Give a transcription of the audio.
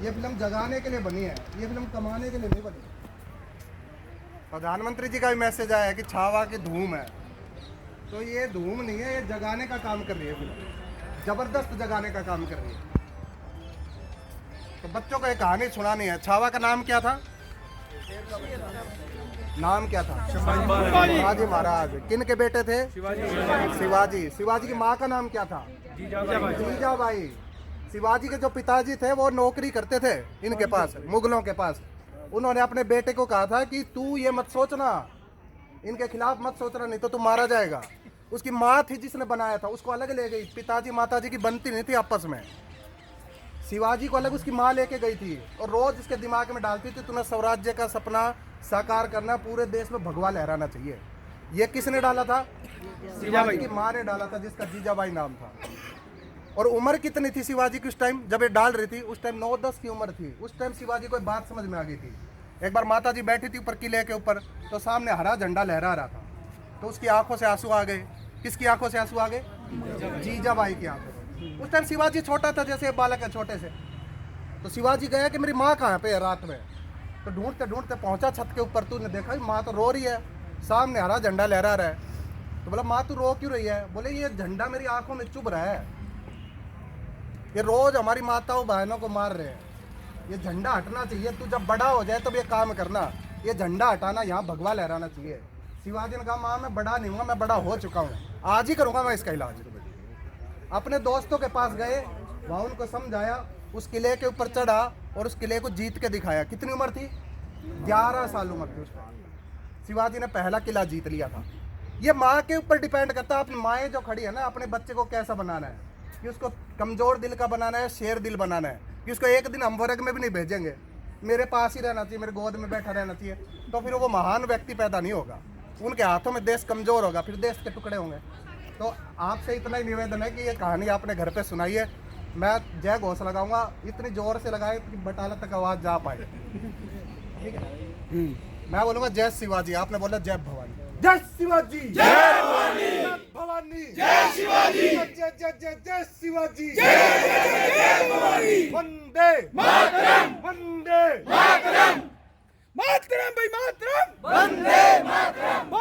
ये फिल्म जगाने के लिए बनी है, ये फिल्म कमाने के लिए नहीं बनी। प्रधानमंत्री जी का भी मैसेज आया है कि छावा की धूम है, तो ये धूम नहीं है, ये जगाने का काम कर रही है फिल्म, जबरदस्त जगाने का काम कर रही है। तो बच्चों को एक कहानी सुनानी है। छावा का नाम क्या था? नाम क्या था? शिवाजी महाराज। किन के बेटे थे? शिवाजी। शिवाजी की माँ का नाम क्या था? जीजाबाई। शिवाजी के जो पिताजी थे वो नौकरी करते थे इनके पास, मुगलों के पास। उन्होंने अपने बेटे को कहा था कि तू ये मत सोचना, इनके खिलाफ मत सोचना, नहीं तो तू मारा जाएगा। उसकी माँ थी जिसने बनाया था, उसको अलग ले गई। पिताजी माताजी की बनती नहीं थी आपस में। शिवाजी को अलग उसकी माँ लेके गई थी और रोज इसके दिमाग में डालती थी तुम्हें स्वराज्य का सपना साकार करना, पूरे देश में भगवा लहराना चाहिए। ये किसने डाला था? शिवाजी की माँ ने डाला था, जिसका जीजाबाई नाम था। और उम्र कितनी थी शिवाजी की उस टाइम जब ये डाल रही थी? उस टाइम 9-10 की उम्र थी। उस टाइम शिवाजी को एक बात समझ में आ गई थी। एक बार माता जी बैठी थी ऊपर किले के ऊपर, तो सामने हरा झंडा लहरा रहा था, तो उसकी आंखों से आंसू आ गए। किसकी आंखों से आंसू आ गए? जीजाबाई की आंखों से। उस टाइम शिवाजी छोटा था, जैसे बालक है छोटे से। तो शिवाजी गया कि मेरी माँ कहाँ पे है रात में, तो ढूंढते ढूंढते पहुंचा छत के ऊपर। तूने देखा माँ तो रो रही है, सामने हरा झंडा लहरा रहा है। तो बोला माँ तू रो क्यों रही है? बोले ये झंडा मेरी आंखों में चुभ रहा है, ये रोज हमारी माताओं बहनों को मार रहे हैं, ये झंडा हटना चाहिए। तू जब बड़ा हो जाए तब ये काम करना, ये झंडा हटाना, यहाँ भगवा लहराना चाहिए। शिवाजी ने कहा माँ मैं बड़ा नहीं हुआ, मैं बड़ा हो चुका हूँ, आज ही करूँगा मैं इसका इलाज। अपने दोस्तों के पास गए, वहाँ उनको समझाया, उस किले के ऊपर चढ़ा और उस किले को जीत के दिखाया। कितनी उम्र थी? 11 साल उम्र थी उसमें। शिवाजी ने पहला किला जीत लिया था। ये माँ के ऊपर डिपेंड करता है, अपनी माएँ जो खड़ी है ना, अपने बच्चे को कैसा बनाना है, कि उसको कमजोर दिल का बनाना है, शेर दिल बनाना है, कि उसको एक दिन हम वर्ग में भी नहीं भेजेंगे, मेरे पास ही रहना चाहिए, मेरे गोद में बैठा रहना चाहिए, तो फिर वो महान व्यक्ति पैदा नहीं होगा। उनके हाथों में देश कमजोर होगा, फिर देश के टुकड़े होंगे। तो आपसे इतना ही निवेदन है कि ये कहानी आपने घर पे सुनाई है। मैं जय घोष लगाऊंगा, इतनी जोर से लगाए कि बटाला तक आवाज जा पाए। ठीक है, मैं बोलूंगा जय शिवाजी, आपने बोला जय भवानी। जय शिवाजी, जय भवानी, भवानी, जय शिवाजी, जय जय जय जय शिवाजी, जय भवानी, वंदे मातरम, वंदे मातरम, मातरम भाई मातरम, वंदे मातरम।